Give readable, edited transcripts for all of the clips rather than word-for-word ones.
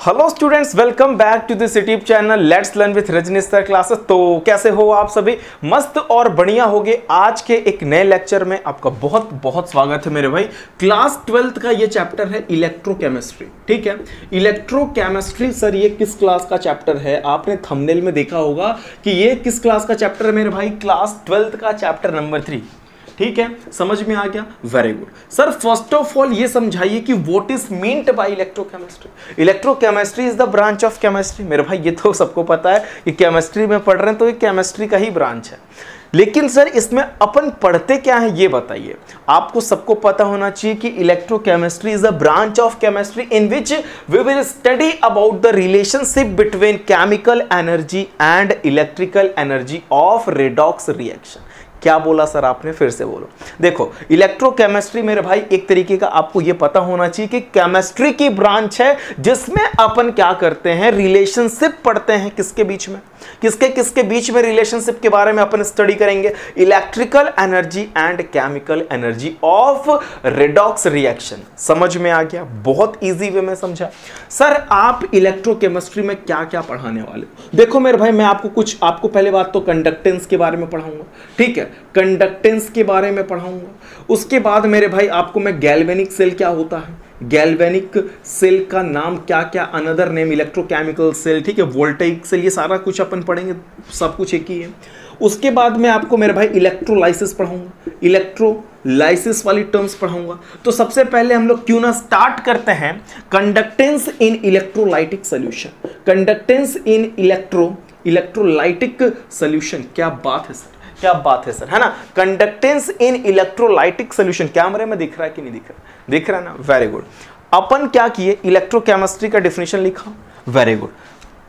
Hello students, welcome back to this YouTube channel let's learn with Rajneesh sir classes. तो कैसे हो आप सभी? मस्त और बढ़िया होगे। आज के एक नए लेक्चर में आपका बहुत बहुत स्वागत है मेरे भाई। क्लास 12th का ये चैप्टर है इलेक्ट्रोकेमिस्ट्री। ठीक है, इलेक्ट्रोकेमिस्ट्री सर ये किस क्लास का चैप्टर है? आपने थंबनेल में देखा होगा कि ये किस क्लास का चैप्टर है मेरे भाई? क्लास 12th का चैप्टर नंबर 3। ठीक है, समझ में आ गया? Very good sir. First of all ये समझाइए कि what is meant by electrochemistry. Electrochemistry is the branch of chemistry. मेरे भाई ये तो सबको पता है कि केमिस्ट्री में पढ़ रहे हैं तो ये केमिस्ट्री का ही ब्रांच है, लेकिन सर इसमें अपन पढ़ते क्या है ये बताइए। आपको सबको पता होना चाहिए कि electrochemistry is a branch of chemistry in which we will study about the relationship between chemical energy and electrical energy of redox reaction. क्या बोला सर आपने? फिर से बोलो। देखो, इलेक्ट्रोकेमिस्ट्री मेरे भाई एक तरीके का आपको यह पता होना चाहिए कि केमिस्ट्री की ब्रांच है जिसमें अपन क्या करते हैं, रिलेशनशिप पढ़ते हैं। किसके बीच में, किसके किसके बीच में रिलेशनशिप के बारे में अपन स्टडी करेंगे। Electrical energy and chemical energy of redox reaction. समझ में आ गया? बहुत इजी वे में समझा। सर आप इलेक्ट्रोकेमिस्ट्री में क्या क्या पढ़ाने वाले हो? देखो मेरे भाई, मैं आपको पहले बात तो कंडक्टेंस के बारे में पढ़ाऊंगा। ठीक है, कंडक्टेंस के बारे में पढ़ाऊंगा। उसके बाद मेरे भाई आपको मैं गैल्वेनिक सेल क्या होता है, गैल्वेनिक सेल का नाम क्या क्या, अनदर नेम इलेक्ट्रोकेमिकल सेल, ठीक है, वोल्टेइक सेल, ये सारा कुछ अपन पढ़ेंगे, सब कुछ एक ही है। उसके बाद मैं आपको मेरे भाई इलेक्ट्रोलाइसिस पढ़ाऊंगा, इलेक्ट्रोलाइसिस वाली टर्म्स पढ़ाऊंगा। तो सबसे पहले हम लोग क्यों ना स्टार्ट करते हैं कंडक्टेंस इन इलेक्ट्रोलाइटिक सोल्यूशन। कंडक्टेंस इन इलेक्ट्रोलाइटिक सोल्यूशन। क्या बात है सर, क्या बात है सर, है ना? कंडक्टेंस इन इलेक्ट्रोलाइटिक सोल्यूशन। कैमरे में दिख रहा है कि नहीं दिख रहा? दिख रहा है ना? Very good. अपन क्या किए, इलेक्ट्रोकेमिस्ट्री का डेफिनेशन लिखा। Very good.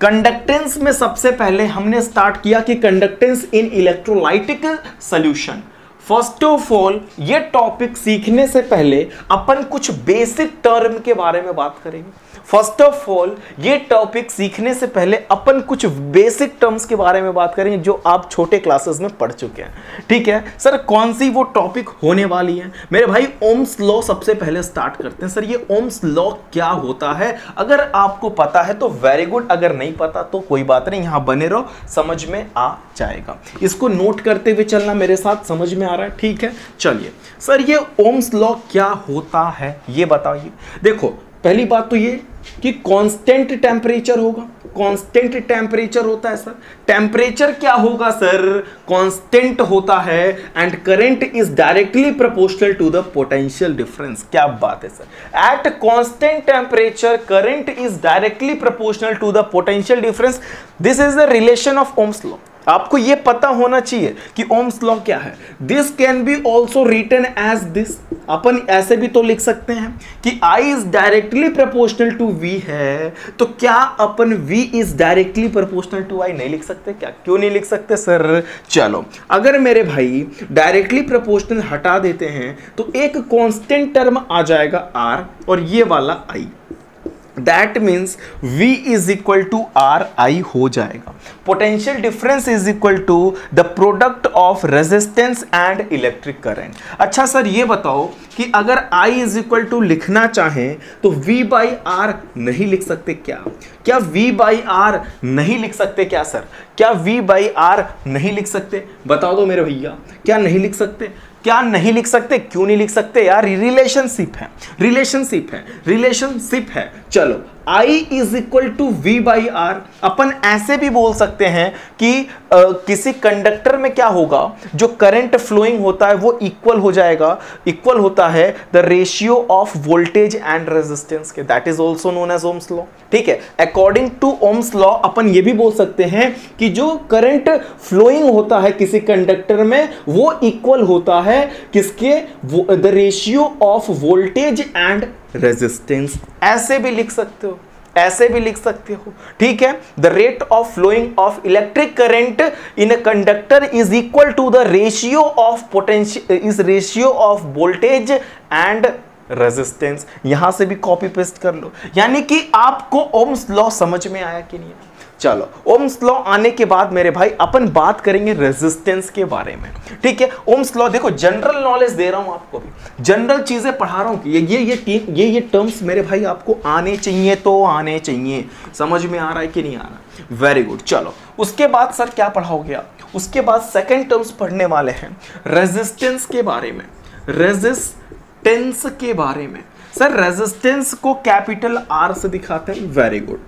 कंडक्टेंस में सबसे पहले हमने स्टार्ट किया कि conductance in electrolytic solution. First of all ये टॉपिक सीखने से पहले अपन कुछ बेसिक टर्म के बारे में बात करेंगे। फर्स्ट ऑफ ऑल ये टॉपिक सीखने से पहले अपन कुछ बेसिक टर्म्स के बारे में बात करेंगे जो आप छोटे क्लासेस में पढ़ चुके हैं। ठीक है सर, कौन सी वो टॉपिक होने वाली है मेरे भाई? ओम्स लॉ सबसे पहले स्टार्ट करते हैं। सर ये ओम्स लॉ क्या होता है? अगर आपको पता है तो वेरी गुड, अगर नहीं पता तो कोई बात नहीं, यहां बने रहो, समझ में आ जाएगा। इसको नोट करते हुए चलना मेरे साथ, समझ में आ रहा है? ठीक है, चलिए सर ये ओम्स लॉ क्या होता है ये बताइए। देखो पहली बात तो ये कि कांस्टेंट टेम्परेचर होगा। कांस्टेंट टेम्परेचर होता है सर। टेम्परेचर क्या होगा सर? कांस्टेंट होता है and current is directly proportional to the potential difference. क्या बात है sir? At constant temperature current is directly proportional to the potential difference. This is the relation of Ohm's law. आपको यह पता होना चाहिए कि ओम्स लॉ क्या है। This can be also written as this. अपन ऐसे भी तो लिख सकते हैं कि I is directly proportional to V है, तो क्या अपन V is directly proportional to I नहीं लिख सकते? क्या, क्यों नहीं लिख सकते सर? चलो, अगर मेरे भाई डायरेक्टली प्रोपोर्शनल हटा देते हैं तो एक कांस्टेंट टर्म आ जाएगा R और ये वाला I। That means V is equal to R I हो जाएगा। Potential difference is equal to the product of resistance and electric current. अच्छा सर ये बताओ कि अगर I इज इक्वल टू लिखना चाहें तो V बाई आर नहीं लिख सकते क्या? क्या V बाई आर नहीं लिख सकते क्या सर? क्या V बाई आर नहीं लिख सकते? बताओ दो मेरे भैया, क्या नहीं लिख सकते? क्या नहीं लिख सकते? क्यों नहीं लिख सकते यार? रिलेशनशिप है, रिलेशनशिप है, रिलेशनशिप है। चलो I is equal to V by R. अपन ऐसे भी बोल सकते हैं कि किसी कंडक्टर में क्या होगा, जो करंट फ्लोइंग होता है वो इक्वल हो जाएगा, इक्वल होता है the ratio of voltage and resistance के। That is also known as Ohm's law. ठीक है, अकॉर्डिंग टू ओम्स लॉ अपन ये भी बोल सकते हैं कि जो करंट फ्लोइंग होता है किसी कंडक्टर में वो इक्वल होता है किसके? The ratio of voltage and resistance. ऐसे भी लिख सकते हो, ऐसे भी लिख सकते हो। ठीक है, the rate of flowing of electric current in a conductor is equal to the ratio of potential is ratio of voltage and resistance. यहां से भी कॉपी पेस्ट कर लो। यानी कि आपको ओम्स लॉ समझ में आया कि नहीं? चलो ओम्स लॉ आने के बाद मेरे भाई अपन बात करेंगे रेजिस्टेंस के बारे में, ठीक है। ओम्स लॉ देखो, जनरल नॉलेज दे रहा हूं आपको भी, जनरल चीजें पढ़ा रहा हूं कि ये टर्म्स मेरे भाई आपको आने चाहिए, तो आने चाहिए। समझ में आ रहा है कि नहीं आ रहा? Very good. चलो उसके बाद सर क्या पढ़ाओगे आप? उसके बाद सेकंड टर्म्स पढ़ने वाले हैं रेजिस्टेंस के बारे में। रेजिस्टेंस के बारे में सर, रेजिस्टेंस को कैपिटल आर से दिखाते हैं। Very good.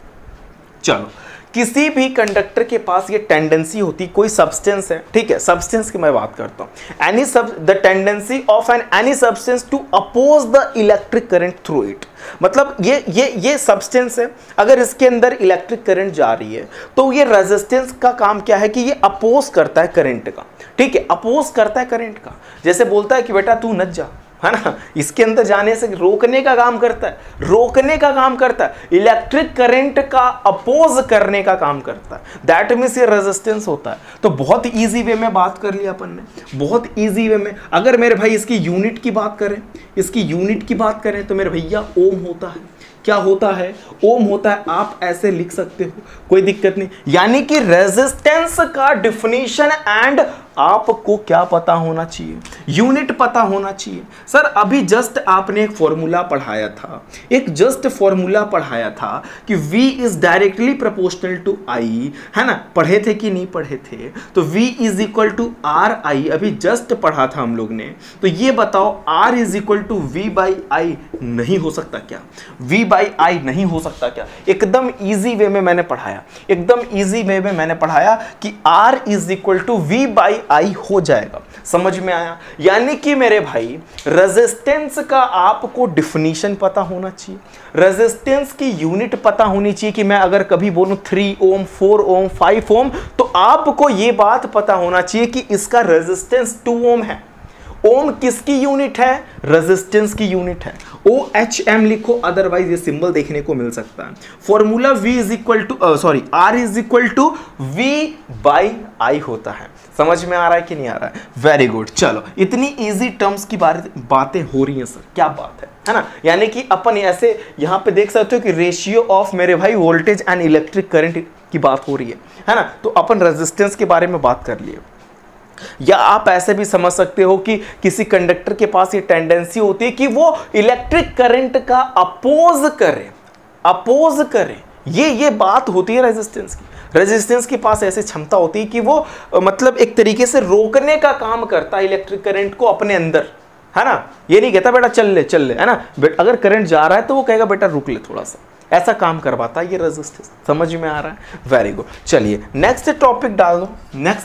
चलो किसी भी कंडक्टर के पास ये टेंडेंसी होती, कोई सब्सटेंस है, ठीक है, सब्सटेंस की मैं बात करता हूं, the tendency of any substance to oppose the electric current through it. मतलब ये सब्सटेंस है, अगर इसके अंदर इलेक्ट्रिक करंट जा रही है तो ये रेजिस्टेंस का काम क्या है कि ये अपोज करता है करंट का, ठीक है, अपोज करता है करंट का। जैसे बोलता है कि बेटा तू नच जा, है ना, इसके अंदर जाने से रोकने का काम करता है, रोकने का काम करता है, इलेक्ट्रिक करंट का अपोज करने का काम करता है। दैट मीन्स ये रेजिस्टेंस होता है। तो बहुत इजी वे में बात कर लिया अपन ने, बहुत इजी वे में। अगर मेरे भाई इसकी यूनिट की बात करें, इसकी यूनिट की बात करें तो मेरे भैया ओम होता है। क्या होता है? ओम होता है। आप ऐसे लिख सकते हो, कोई दिक्कत नहीं। यानी कि रेजिस्टेंस का डिफिनीशन एंड आपको क्या पता होना चाहिए? यूनिट पता होना चाहिए। सर अभी जस्ट आपने एक फॉर्मूला पढ़ाया था, एक जस्ट फॉर्मूला पढ़ाया था कि V is directly proportional to I, है ना, पढ़े थे कि नहीं पढ़े थे? तो V is equal to R I, अभी जस्ट पढ़ा था हम लोग ने। तो ये बताओ R is equal to V by I नहीं हो सकता क्या? V बाई आई नहीं हो सकता क्या? एकदम इजी वे में मैंने पढ़ाया, एकदम इजी वे में मैंने पढ़ाया कि R is equal to V by I हो जाएगा। समझ में आया? यानी कि मेरे भाई रेजिस्टेंस का आपको डिफिनीशन पता होना चाहिए, रेजिस्टेंस की यूनिट पता होनी चाहिए कि मैं अगर कभी बोलूं 3 ओम 4 ओम 5 ओम तो आपको यह बात पता होना चाहिए कि इसका रेजिस्टेंस 2 ओम है। ओम किसकी यूनिट है? रेजिस्टेंस की यूनिट है। OHM लिखो, अदरवाइज ये सिंबल देखने को मिल सकता है। Formula V is equal to R is equal to V by I होता है। समझ में आ रहा है कि नहीं आ रहा है? Very good. चलो इतनी इजी टर्म्स की बातें हो रही हैं सर, क्या बात है ना। यानी कि अपन ऐसे यहां पे देख सकते हो कि रेशियो ऑफ मेरे भाई वोल्टेज एंड इलेक्ट्रिक करंट की बात हो रही है ना। तो अपन रेजिस्टेंस के बारे में बात कर लिए। या आप ऐसे भी समझ सकते हो कि किसी कंडक्टर के पास ये टेंडेंसी होती है कि वो इलेक्ट्रिक करंट का अपोज करे। ये बात होती है रेजिस्टेंस की। रेजिस्टेंस के पास ऐसी क्षमता होती है कि वो मतलब एक तरीके से रोकने का काम करता है इलेक्ट्रिक करंट को अपने अंदर, है ना। ये नहीं कहता बेटा चल ले, है ना। अगर करंट जा रहा है तो वो कहेगा बेटा रुक ले थोड़ा सा, ऐसा काम करवाता है ये रेजिस्टेंस। समझ में आ रहा है? Very good. चलिए नेक्स्ट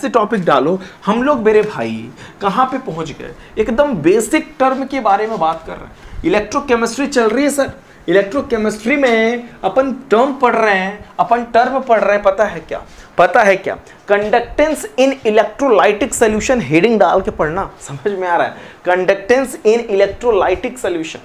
टॉपिक डालो। हम लोग मेरे भाई कहां पे पहुंच गए? एकदम बेसिक टर्म के बारे में बात कर रहे हैं। इलेक्ट्रोकेमिस्ट्री चल रही है सर। इलेक्ट्रोकेमिस्ट्री में अपन टर्म पढ़ रहे हैं, पता है क्या? कंडक्टेंस इन इलेक्ट्रोलाइटिक सॉल्यूशन, हेडिंग डाल के पढ़ना। समझ में आ रहा है? कंडक्टेंस इन इलेक्ट्रोलाइटिक सॉल्यूशन,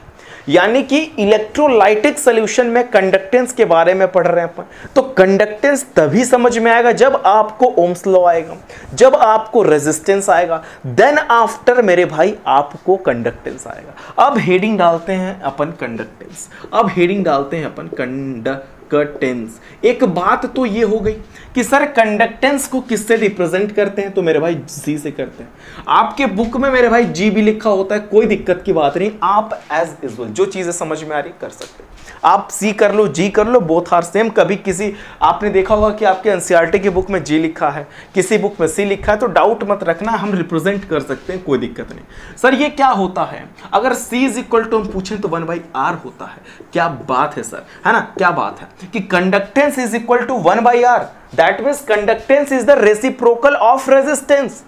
यानी कि इलेक्ट्रोलाइटिक सॉल्यूशन में कंडक्टेंस के बारे में पढ़ रहे हैं अपन। तो कंडक्टेंस तभी समझ में आएगा जब आपको ओम्स लॉ आएगा, जब आपको रेजिस्टेंस आएगा, देन आफ्टर मेरे भाई आपको कंडक्टेंस आएगा। अब हेडिंग डालते हैं अपन कंडक्टेंस। एक बात तो ये हो गई कि सर कंडक्टेंस को किससे रिप्रेजेंट करते हैं? तो मेरे भाई जी से करते हैं। आपके बुक में मेरे भाई जी भी लिखा होता है, कोई दिक्कत की बात नहीं। आप एज यूजुअल जो चीजें समझ में आ रही कर सकते हैं। आप सी कर लो, जी कर लो, बोथ आर सेम। कभी किसी आपने देखा होगा कि आपके एनसीईआरटी की बुक में जी लिखा है, किसी बुक में सी लिखा है, तो डाउट मत रखना, हम रिप्रेजेंट कर सकते हैं, कोई दिक्कत नहीं। सर ये क्या होता है? अगर C इज इक्वल टू हम पूछें तो 1/R होता है। क्या बात है सर, है ना? क्या बात है कि conductance is equal to 1/R, that means conductance is the reciprocal of resistance.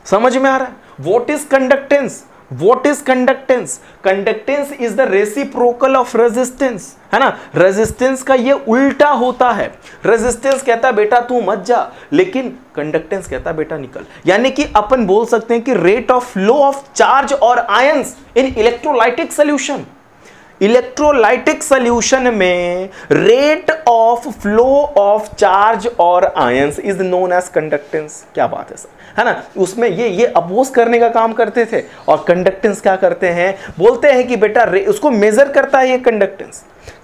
समझ में आ रहा है? What is conductance? Conductance is the reciprocal of resistance, है ना। रेजिस्टेंस का ये उल्टा होता है। रेजिस्टेंस कहता है बेटा तू मत जा, लेकिन कंडक्टेंस कहता है बेटा निकल। यानी कि अपन बोल सकते हैं कि rate of flow of charge और ions in electrolytic solution, electrolytic solution में rate of flow of charge और ions is known as conductance. क्या बात है सर, है ना। उसमें ये अपोज करने का काम करते थे, और कंडक्टेंस क्या करते हैं? बोलते हैं कि बेटा उसको मेजर करता है। ये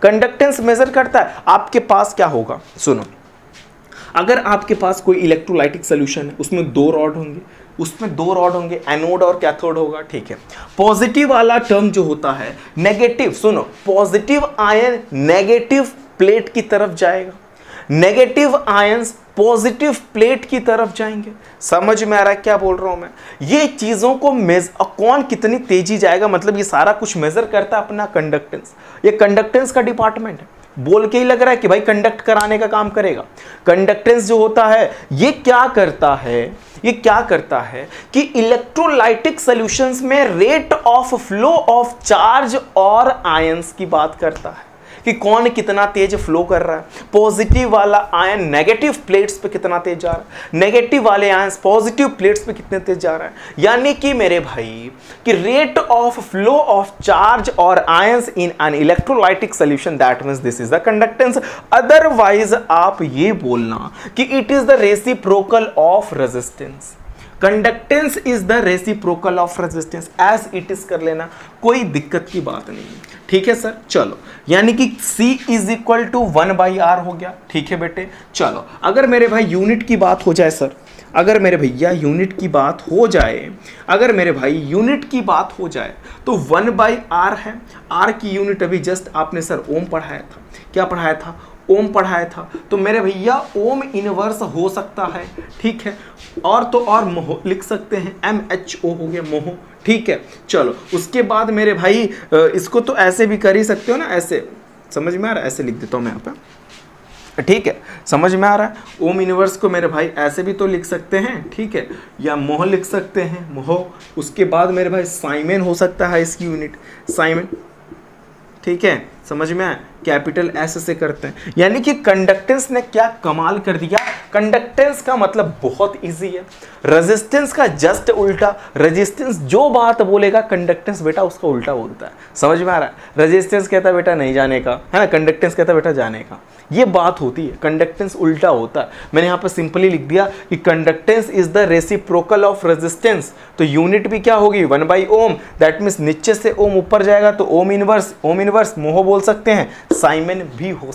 कंडक्टेंस मेजर करता है। आपके पास क्या होगा सुनो, अगर आपके पास कोई इलेक्ट्रोलाइटिक सोल्यूशन है, उसमें दो रॉड होंगे, एनोड और कैथोड होगा, ठीक है। पॉजिटिव वाला टर्म जो होता है नेगेटिव, सुनो, पॉजिटिव आयन नेगेटिव प्लेट की तरफ जाएगा, नेगेटिव आयंस पॉजिटिव प्लेट की तरफ जाएंगे। समझ में आ रहा है क्या बोल रहा हूं मैं? ये चीजों को कौन कितनी तेजी जाएगा, मतलब ये सारा कुछ मेजर करता है अपना कंडक्टेंस। ये कंडक्टेंस का डिपार्टमेंट है, बोल के ही लग रहा है कि भाई कंडक्ट कराने का काम करेगा। कंडक्टेंस जो होता है ये क्या करता है कि इलेक्ट्रोलाइटिक सॉल्यूशंस में rate of flow of charge और आयंस की बात करता है कि कौन कितना तेज फ्लो कर रहा है। पॉजिटिव वाला आयन नेगेटिव प्लेट्स पे कितना तेज जा रहा है, नेगेटिव वाले आयंस पॉजिटिव प्लेट्स पे कितने तेज जा रहा है। यानी कि मेरे भाई कि rate of flow of charge और ions in an electrolytic solution, that means this is the conductance. Otherwise आप ये बोलना कि it is the reciprocal of resistance. Conductance is the reciprocal of resistance, as it is कर लेना, कोई दिक्कत की बात नहीं है, ठीक है सर। चलो, यानी कि C is equal to 1/R हो गया, ठीक है बेटे। चलो, अगर मेरे भाई यूनिट की बात हो जाए सर, अगर मेरे भैया यूनिट की बात हो जाए, तो 1/R है। R की यूनिट अभी जस्ट आपने सर ओम पढ़ाया था, क्या पढ़ाया था? ओम पढ़ाया था। तो मेरे भैया ओम इनवर्स हो सकता है, ठीक है। और तो और मोह लिख सकते हैं, MHO हो गया मोह, ठीक है। चलो, उसके बाद मेरे भाई इसको तो ऐसे भी कर ही सकते हो ना, ऐसे, समझ में आ रहा है? ऐसे लिख देता हूँ मैं यहाँ पे, ठीक है, समझ में आ रहा है? ओम इनवर्स को मेरे भाई ऐसे भी तो लिख सकते हैं, ठीक है, या मोह लिख सकते हैं, मोह। उसके बाद मेरे भाई साइमेन हो सकता है, इसकी यूनिट साइमेन, ठीक है, समझ में आया? कैपिटल S से करते हैं। यानी कि कंडक्टेंस ने क्या कमाल कर दिया। कंडक्टेंस का मतलब बहुत इजी है, रेजिस्टेंस का जस्ट उल्टा। रेजिस्टेंस जो बात बोलेगा कंडक्टेंस बेटा उसका उल्टा बोलता है। समझ में आ रहा है? रेजिस्टेंस कहता है बेटा नहीं जाने का, है ना, कंडक्टेंस कहता है बेटा जाने का। ये बात होती है, कंडक्टेंस उल्टा होता है। मैंने यहाँ पर सिंपली लिख दिया कि conductance is the reciprocal of resistance. तो यूनिट भी क्या होगी? 1/ओम। दैट मीन्स नीचे से ओम ऊपर जाएगा तो ओम इनवर्स मोह बोल सकते हैं, साइमेन भी हो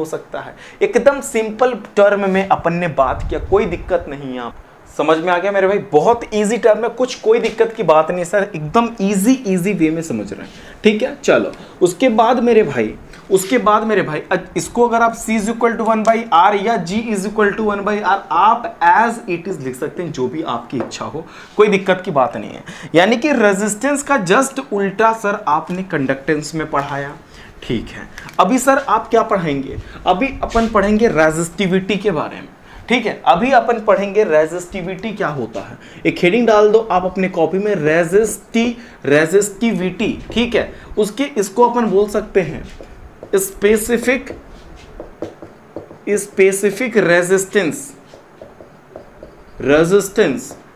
सकता है, एकदम सिंपल टर्म में अपन ने बात किया, कोई दिक्कत नहीं है। आप समझ में आ गया मेरे भाई? बहुत इजी टर्म है, कुछ कोई दिक्कत की बात नहीं सर, एकदम इजी वे में समझ रहे हैं, ठीक है। चलो, उसके बाद मेरे भाई इसको अगर आप C is equal to 1/R या G is equal to 1/R आप एज इट इज लिख सकते हैं, जो भी आपकी इच्छा हो, कोई दिक्कत की बात नहीं है। यानी कि रेजिस्टेंस का जस्ट उल्टा सर आपने कंडक्टेंस में पढ़ाया, ठीक है। अभी सर आप क्या पढ़ेंगे? अभी अपन पढ़ेंगे रेजिस्टिविटी के बारे में, ठीक है। अभी अपन पढ़ेंगे रेजिस्टिविटी क्या होता है। एक हेडिंग डाल दो आप अपने कॉपी में, रेजिस्टिविटी, ठीक है। इसको अपन बोल सकते हैं स्पेसिफिक रेजिस्टेंस,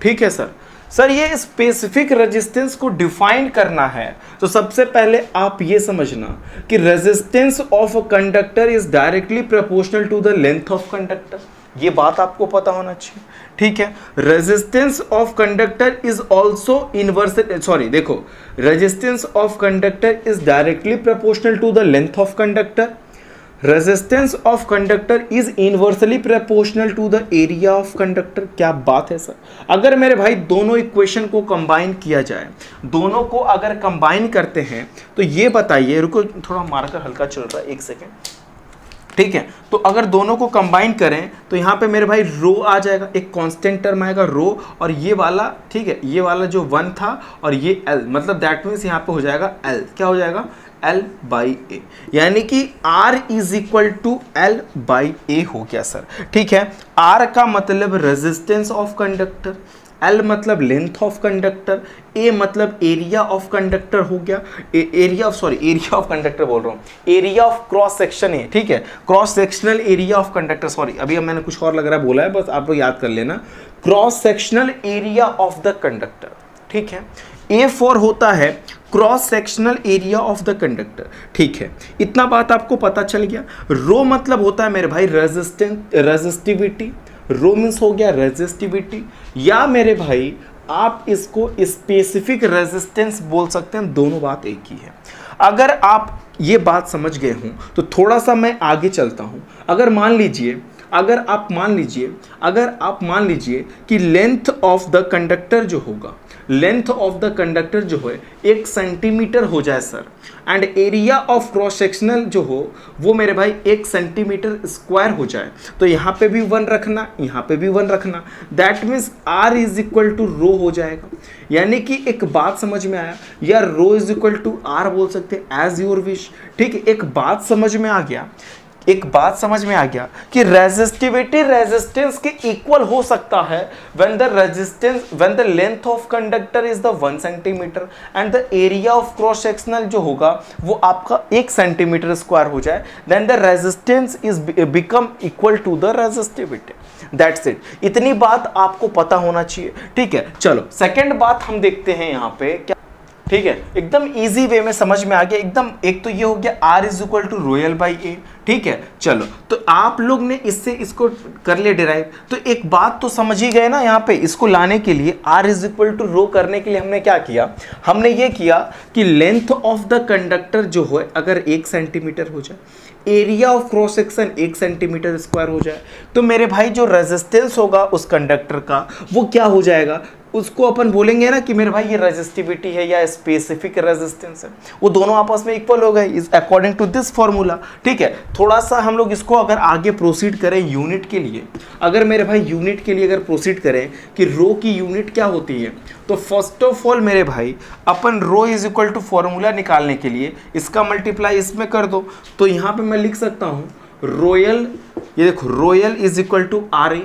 ठीक है सर। ये स्पेसिफिक रेजिस्टेंस को डिफाइन करना है तो सबसे पहले आप ये समझना कि resistance of a conductor is directly proportional to the length of conductor. ये बात आपको पता होना चाहिए, ठीक है। Resistance of conductor is also resistance of conductor is directly proportional to the length of conductor. Resistance of conductor is inversely proportional to the area of conductor. क्या बात है सर। अगर मेरे भाई दोनों इक्वेशन को कंबाइन किया जाए, दोनों को अगर कंबाइन करते हैं तो ये बताइए, रुको थोड़ा मार्कर हल्का चल रहा है, एक सेकेंड, ठीक है। तो अगर दोनों को कंबाइन करें तो यहाँ पे मेरे भाई रो आ जाएगा, एक कांस्टेंट टर्म आएगा रो, और ये वाला, ठीक है, ये वाला जो 1 था और ये L, मतलब दैट मीन्स यहाँ पे हो जाएगा L, क्या हो जाएगा? L/A। यानी कि R is equal to L/A हो गया सर, ठीक है। R का मतलब रेजिस्टेंस ऑफ कंडक्टर, L मतलब लेंथ ऑफ कंडक्टर, A मतलब एरिया ऑफ कंडक्टर हो गया, एरिया ऑफ कंडक्टर बोल रहा हूँ, एरिया ऑफ क्रॉस सेक्शन है, ठीक है, cross sectional area of conductor, sorry अभी मैंने कुछ और लग रहा है बोला है, बस आप लोग याद कर लेना, cross sectional area of the conductor, ठीक है। A4 होता है cross sectional area of the conductor, ठीक है। इतना बात आपको पता चल गया। रो मतलब होता है मेरे भाई रेजिस्टिविटी, रो मीन्स हो गया रेजिस्टिविटी, या मेरे भाई आप इसको स्पेसिफिक रेजिस्टेंस बोल सकते हैं, दोनों बात एक ही है। अगर आप ये बात समझ गए हों तो थोड़ा सा मैं आगे चलता हूं। अगर मान लीजिए अगर आप मान लीजिए कि लेंथ ऑफ द कंडक्टर जो होगा, लेंथ ऑफ द कंडक्टर जो है 1 सेंटीमीटर हो जाए sir, and area of cross sectional जो हो वो मेरे भाई 1 सेंटीमीटर स्क्वायर हो जाए, तो यहाँ पे भी 1 रखना, यहाँ पे भी 1 रखना, that means R is equal to rho हो जाएगा। यानी कि एक बात समझ में आया, या रो इज इक्वल टू R बोल सकते हैं, एज योर विश। ठीक है, एक बात समझ में आ गया कि रेजिस्टिविटी रेजिस्टेंस के इक्वल हो सकता है when the length of conductor is the 1 centimetre and the area of cross sectional जो होगा वो आपका 1 सेंटीमीटर स्क्वायर हो जाए, then the resistance is become equal to the resistivity. That's it. इतनी बात आपको पता होना चाहिए। ठीक है, चलो सेकेंड बात हम देखते हैं यहाँ पे क्या। ठीक है, एकदम इजी वे में समझ में आ गया एकदम। एक तो ये हो गया R is equal to rho l by A. ठीक है, चलो तो आप लोग ने इससे इसको कर लिया डिराइव, तो एक बात तो समझ ही गए ना। यहाँ पे इसको लाने के लिए R इज इक्वल टू रो करने के लिए हमने क्या किया, हमने ये किया कि लेंथ ऑफ द कंडक्टर जो है अगर 1 सेंटीमीटर हो जाए, area of cross section 1 centimetre square हो जाए, तो मेरे भाई जो रेजिस्टेंस होगा उस कंडक्टर का वो क्या हो जाएगा, उसको अपन बोलेंगे ना कि मेरे भाई ये रेजिस्टिविटी है या स्पेसिफिक रेजिस्टेंस है, वो दोनों आपस में इक्वल हो गए is according to this formula. ठीक है, थोड़ा सा हम लोग इसको अगर आगे प्रोसीड करें यूनिट के लिए, अगर मेरे भाई यूनिट के लिए अगर प्रोसीड करें कि रो की यूनिट क्या होती है, तो फर्स्ट ऑफ ऑल मेरे भाई अपन रो इज इक्वल टू फॉर्मूला निकालने के लिए इसका मल्टीप्लाई इसमें कर दो, तो यहाँ पे मैं लिख सकता हूँ रोयल, ये देखो rho l is equal to RA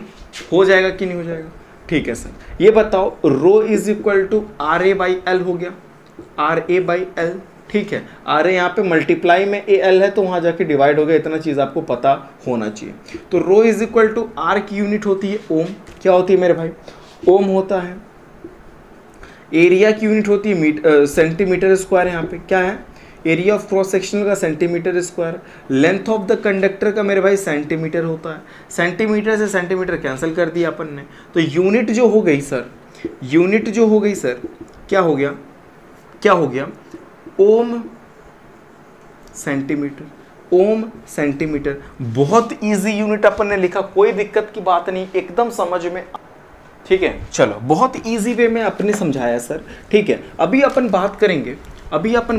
हो जाएगा कि नहीं हो जाएगा। ठीक है सर, ये बताओ rho is equal to RA by L हो गया, RA बाई L। ठीक है, RA यहाँ पे मल्टीप्लाई में AL है तो वहाँ जाके डिवाइड हो गया, इतना चीज़ आपको पता होना चाहिए। तो रो इज इक्वल टू R की यूनिट होती है ओम, क्या होती है मेरे भाई, ओम होता है। एरिया की यूनिट होती है सेंटीमीटर स्क्वायर, यहाँ पे क्या है एरिया ऑफ क्रॉस सेक्शन का centimetre square, length of the conductor का मेरे भाई सेंटीमीटर होता है, सेंटीमीटर से सेंटीमीटर कैंसिल कर दिया अपन ने, तो यूनिट जो हो गई सर, यूनिट जो हो गई सर क्या हो गया ओम सेंटीमीटर, ओम सेंटीमीटर। बहुत इजी यूनिट अपन ने लिखा, कोई दिक्कत की बात नहीं, एकदम समझ में। ठीक है, चलो बहुत इजी वे में आपने समझाया सर। ठीक है, अभी अपन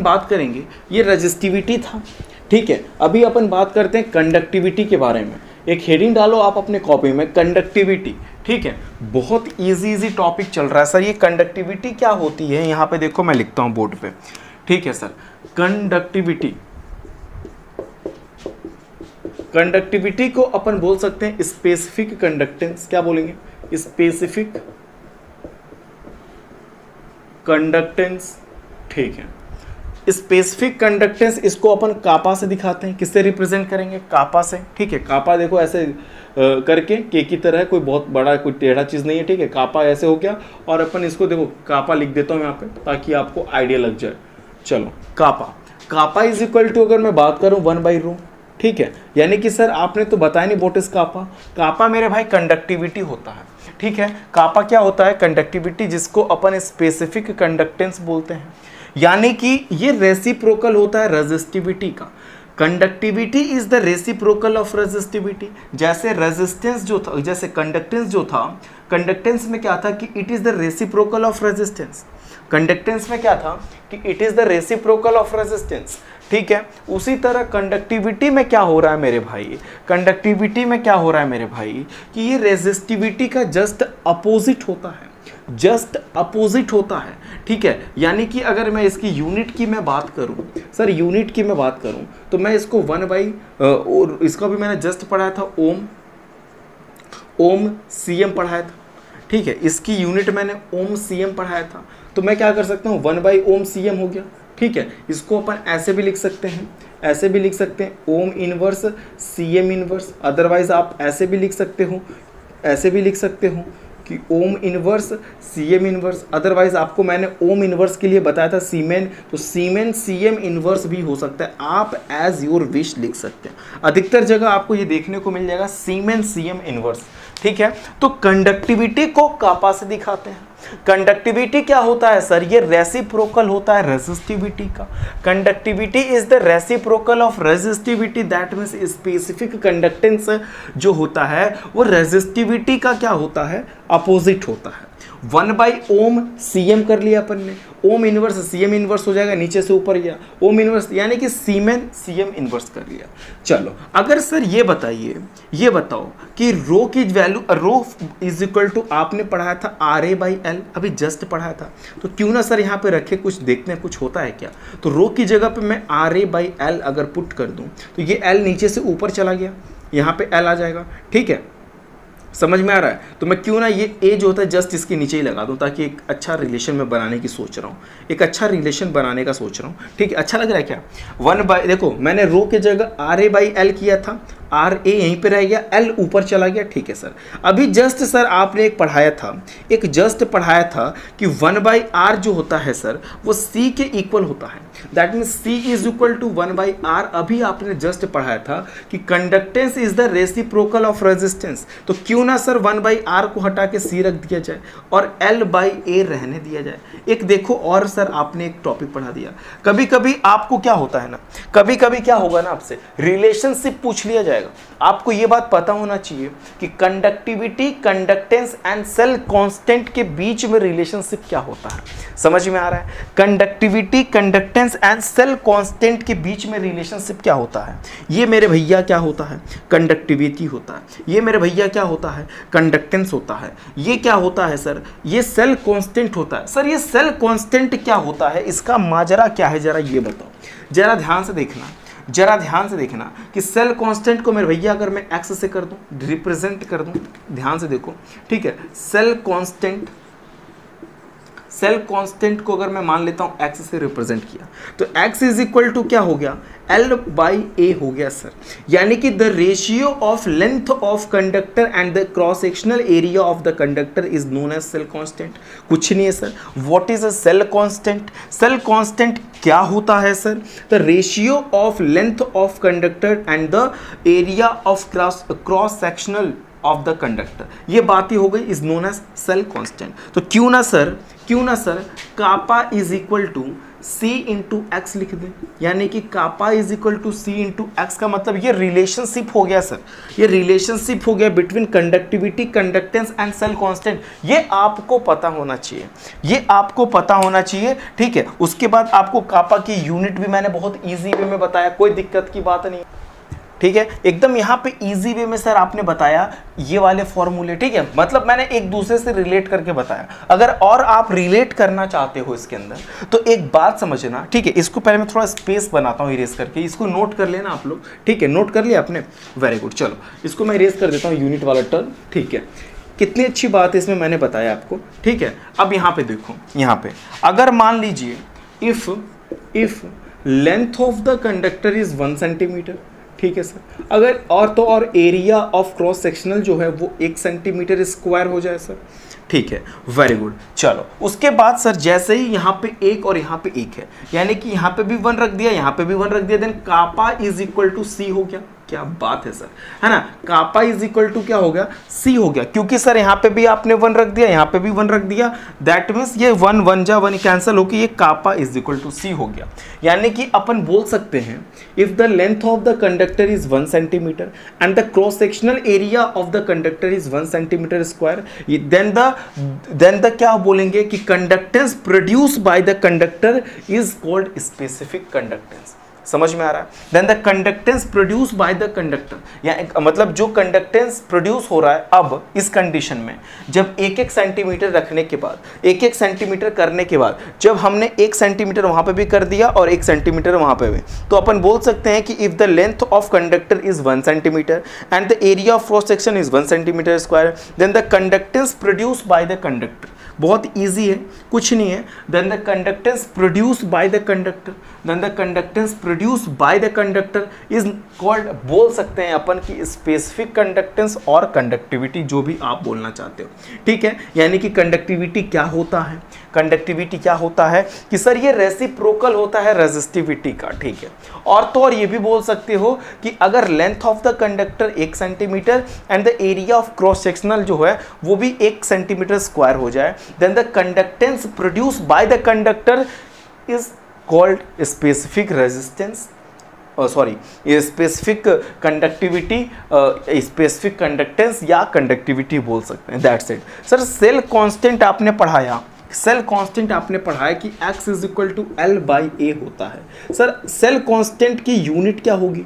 बात करेंगे ये रेजिस्टिविटी था। ठीक है, अभी अपन बात करते हैं कंडक्टिविटी के बारे में। एक हेडिंग डालो आप अपने कॉपी में, कंडक्टिविटी। ठीक है, बहुत इजी टॉपिक चल रहा है सर। ये कंडक्टिविटी क्या होती है, यहाँ पे देखो मैं लिखता हूँ बोर्ड पे। ठीक है सर, कंडक्टिविटी को अपन बोल सकते हैं स्पेसिफिक कंडक्टेंस। क्या बोलेंगे, स्पेसिफिक कंडक्टेंस। ठीक है, स्पेसिफिक कंडक्टेंस इसको अपन कापा से दिखाते हैं। किससे रिप्रेजेंट करेंगे, कापा से। ठीक है, कापा देखो ऐसे करके के की तरह, कोई बहुत बड़ा कोई टेढ़ा चीज़ नहीं है। ठीक है, कापा ऐसे हो गया, और अपन इसको देखो कापा लिख देता हूँ यहाँ पे ताकि आपको आइडिया लग जाए। चलो कापा इज इक्वल टू, अगर मैं बात करूँ 1 बाई रो। ठीक है, यानी कि सर आपने तो बताया नहीं व्हाट इज कापा मेरे भाई कंडक्टिविटी होता है। ठीक है, कापा क्या होता है, कंडक्टिविटी, जिसको अपन स्पेसिफिक कंडक्टेंस बोलते हैं। यानी कि ये रेसिप्रोकल होता है रेजिस्टिविटी का। Conductivity is the reciprocal of resistivity. जैसे रेजिस्टेंस जो था, जैसे कंडक्टेंस जो था, कंडक्टेंस में क्या था कि it is the reciprocal of resistance. Conductance में क्या था कि it is the reciprocal of resistance. ठीक है, उसी तरह कंडक्टिविटी में क्या हो रहा है मेरे भाई, कंडक्टिविटी में क्या हो रहा है मेरे भाई कि ये रेजिस्टिविटी का जस्ट अपोजिट होता है, जस्ट अपोजिट होता है। ठीक है, यानी कि अगर मैं इसकी यूनिट की मैं बात करूं सर, यूनिट की मैं बात करूं तो मैं इसको 1 बाई, और इसका भी मैंने जस्ट पढ़ाया था ओम CM पढ़ाया था। ठीक है, इसकी यूनिट मैंने ओम CM पढ़ाया था, तो मैं क्या कर सकता हूँ 1 बाई ओम CM हो गया। ठीक है, इसको अपन ऐसे भी लिख सकते हैं, ऐसे भी लिख सकते हैं ohm inverse CM inverse. Otherwise आप ऐसे भी लिख सकते हो, ऐसे भी लिख सकते हो कि ohm inverse CM inverse. Otherwise आपको मैंने ओम इनवर्स के लिए बताया था सीमेन, तो सीमेन CM इनवर्स भी हो सकता है, आप एज योर विश लिख सकते हैं। अधिकतर जगह आपको ये देखने को मिल जाएगा सीमेन CM इनवर्स। ठीक है, तो कंडक्टिविटी को कापा से दिखाते हैं। कंडक्टिविटी क्या होता है सर, ये रेसिप्रोकल होता है रेसिस्टिविटी का। Conductivity is the reciprocal of resistivity, that means specific conductance जो होता है वो रेसिस्टिविटी का क्या होता है, अपोजिट होता है। 1/ओम सीएम कर लिया अपन ने, ओम इनवर्स सीएम इनवर्स हो जाएगा, नीचे से ऊपर गया ओम इनवर्स, यानी कि सीमेन सीएम इनवर्स कर लिया। चलो अगर सर ये बताइए, ये बताओ कि रो की value, rho is equal to आपने पढ़ाया था RA/L, अभी जस्ट पढ़ाया था, तो क्यों ना सर यहाँ पे रखे, कुछ देखते हैं कुछ होता है क्या। तो रो की जगह पे मैं RA/L अगर पुट कर दूं तो ये L नीचे से ऊपर चला गया, यहाँ पे L आ जाएगा, ठीक है, समझ में आ रहा है। तो मैं क्यों ना ये ए जो होता है जस्ट इसके नीचे ही लगा दूं, ताकि एक अच्छा रिलेशन में बनाने की सोच रहा हूँ, एक अच्छा रिलेशन बनाने का सोच रहा हूँ, ठीक है। अच्छा लग रहा है क्या। देखो मैंने रो के जगह RA/L किया था, RA यहीं पे रह गया, L ऊपर चला गया, ठीक है सर। अभी जस्ट सर आपने एक पढ़ाया था, कि 1/R जो होता है सर वो C के इक्वल होता है, that means C is equal to 1/R। अभी आपने जस्ट पढ़ाया था कि conductance is the reciprocal of resistance, तो क्यों ना सर 1/R को हटा के C रख दिया जाए और L/A रहने दिया जाए। एक देखो और सर आपने एक टॉपिक पढ़ा दिया, कभी कभी आपको क्या होता है ना, कभी कभी क्या होगा ना, आपसे रिलेशनशिप पूछ लिया जाए। आपको यह बात पता होना चाहिए कि conductivity, conductance and cell constant के बीच में रिलेशनशिप क्या होता है, समझ में आ रहा है। Conductivity, conductance and cell constant के बीच में रिलेशनशिप क्या होता है, ये मेरे भैया क्या होता है, कंडक्टिविटी होता है। ये मेरे भैया क्या होता है, कंडक्टेंस होता है। ये क्या होता है सर, ये सेल कांस्टेंट होता है। सर ये सेल कांस्टेंट क्या होता है, इसका माजरा क्या है, जरा ये बताओ, जरा ध्यान से देखना, जरा ध्यान से देखना कि सेल कांस्टेंट को मेरे भैया अगर मैं एक्स से कर दूं, रिप्रेजेंट कर दूं, ध्यान से देखो, ठीक है। सेल कांस्टेंट को अगर मैं मान लेता हूं एक्स से रिप्रेजेंट किया, तो एक्स इज इक्वल टू क्या हो गया, L/A हो गया सर। यानी कि the ratio of length of conductor and the cross sectional area of the conductor is known as cell constant. कुछ नहीं है sir. What is a cell constant, cell constant क्या होता है sir, the ratio of length of conductor and the area of cross sectional of the conductor, ये बात ही हो गई, is known as cell constant. तो क्यों ना sir kappa is equal to C into x लिख दें, यानी कि kappa is equal to C into x का मतलब ये रिलेशनशिप हो गया सर, ये रिलेशनशिप हो गया between conductivity, conductance and cell constant. ये आपको पता होना चाहिए, ये आपको पता होना चाहिए, ठीक है। उसके बाद आपको कापा की यूनिट भी मैंने बहुत ईजी वे में बताया, कोई दिक्कत की बात नहीं, ठीक है, एकदम यहाँ पे इजी वे में सर आपने बताया ये वाले फॉर्मूले, ठीक है। मतलब मैंने एक दूसरे से रिलेट करके बताया। अगर और आप रिलेट करना चाहते हो इसके अंदर तो एक बात समझना, ठीक है। इसको पहले मैं थोड़ा स्पेस बनाता हूँ इरेज करके, इसको नोट कर लेना आप लोग, ठीक है। नोट कर लिया आपने, वेरी गुड। चलो इसको मैं इरेज कर देता हूँ, यूनिट वाला टर्म, ठीक है। कितनी अच्छी बात है इसमें मैंने बताया आपको, ठीक है। अब यहाँ पे देखो, यहाँ पे अगर मान लीजिए if length of the conductor is 1 centimetre, ठीक है सर। अगर और एरिया ऑफ क्रॉस सेक्शनल जो है वो 1 सेंटीमीटर स्क्वायर हो जाए सर, ठीक है, वेरी गुड। चलो उसके बाद सर जैसे ही यहाँ पे 1 और यहाँ पे 1 है, यानी कि यहाँ पे भी 1 रख दिया, यहाँ पे भी 1 रख दिया, then kappa is equal to C हो गया। क्या बात है सर, है ना। कापा इज इक्वल टू क्या हो गया, C हो गया, क्योंकि सर यहाँ पे भी आपने 1 रख दिया, यहाँ पे भी 1 रख दिया, दैट मीन्स ये 1 1 जा 1 कैंसिल होकर ये kappa is equal to C हो गया। यानी कि अपन बोल सकते हैं if the length of the conductor is 1 centimetre and the cross sectional area of the conductor is 1 centimetre square, then the क्या बोलेंगे कि conductance produce by the conductor is called specific conductance. समझ में आ रहा है। Then the conductance produce by the conductor, या मतलब जो कंडक्टेंस प्रोड्यूस हो रहा है अब इस कंडीशन में, जब 1-1 सेंटीमीटर रखने के बाद, 1-1 सेंटीमीटर करने के बाद, जब हमने 1 सेंटीमीटर वहां पे भी कर दिया और 1 सेंटीमीटर वहां पे भी, तो अपन बोल सकते हैं कि if the length of conductor is 1 centimetre and the area of cross section is 1 centimetre square, then the conductance produce by the conductor. बहुत इजी है, कुछ नहीं है। Then the conductance produce by the conductor, then the conductance produce by the conductor is called, बोल सकते हैं अपन की specific conductance और कंडक्टिविटी, जो भी आप बोलना चाहते हो, ठीक है। यानी कि कंडक्टिविटी क्या होता है, कंडक्टिविटी क्या होता है कि सर ये रेसिप्रोकल होता है रेजिस्टिविटी का, ठीक है। और तो और ये भी बोल सकते हो कि अगर length of the conductor 1 centimetre and the area of cross sectional जो है वो भी 1 सेंटीमीटर स्क्वायर हो जाए, then the conductance produce by the conductor is called specific resistance, sorry specific conductivity, specific conductance या कंडक्टिविटी बोल सकते हैं, that's it. Sir cell constant आपने पढ़ाया, सेल कांस्टेंट आपने पढ़ाया कि x is equal to L by A होता है। सर सेल कांस्टेंट की यूनिट क्या होगी,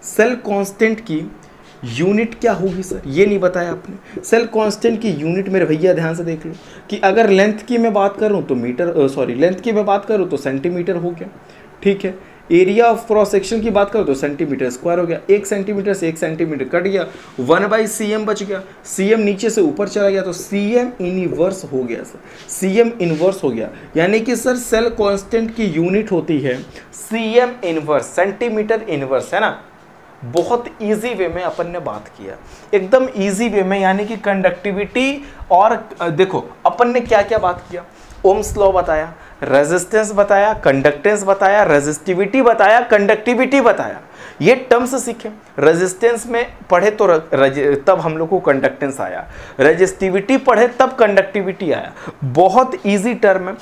सेल कांस्टेंट की यूनिट क्या होगी सर, ये नहीं बताया आपने। सेल कांस्टेंट की यूनिट मेरे भैया ध्यान से देख लो कि अगर लेंथ की मैं बात करूं तो मीटर, सॉरी लेंथ की मैं बात करूं तो सेंटीमीटर हो गया, ठीक है। एरिया ऑफ क्रॉस सेक्शन की बात करो तो सेंटीमीटर स्क्वायर हो गया, 1 सेंटीमीटर से 1 सेंटीमीटर कट गया, 1/cm बच गया, cm नीचे से ऊपर चला गया तो cm इनवर्स हो गया सर, cm इनवर्स हो गया। यानी कि सर सेल कांस्टेंट की यूनिट होती है cm इनवर्स, सेंटीमीटर इनवर्स, है ना। बहुत इजी वे में अपन ने बात किया, एकदम इजी वे में, यानी कि कंडक्टिविटी और देखो अपन ने क्या क्या बात किया, ओम्स लॉ बताया, रेजिस्टेंस बताया, कंडक्टेंस बताया, रेजिस्टिविटी बताया, कंडक्टिविटी बताया, ये टर्म्स सीखे। रेजिस्टेंस में पढ़े तो तब हम लोग को कंडक्टेंस आया, रेजिस्टिविटी पढ़े तब कंडक्टिविटी आया, बहुत इजी टर्म है।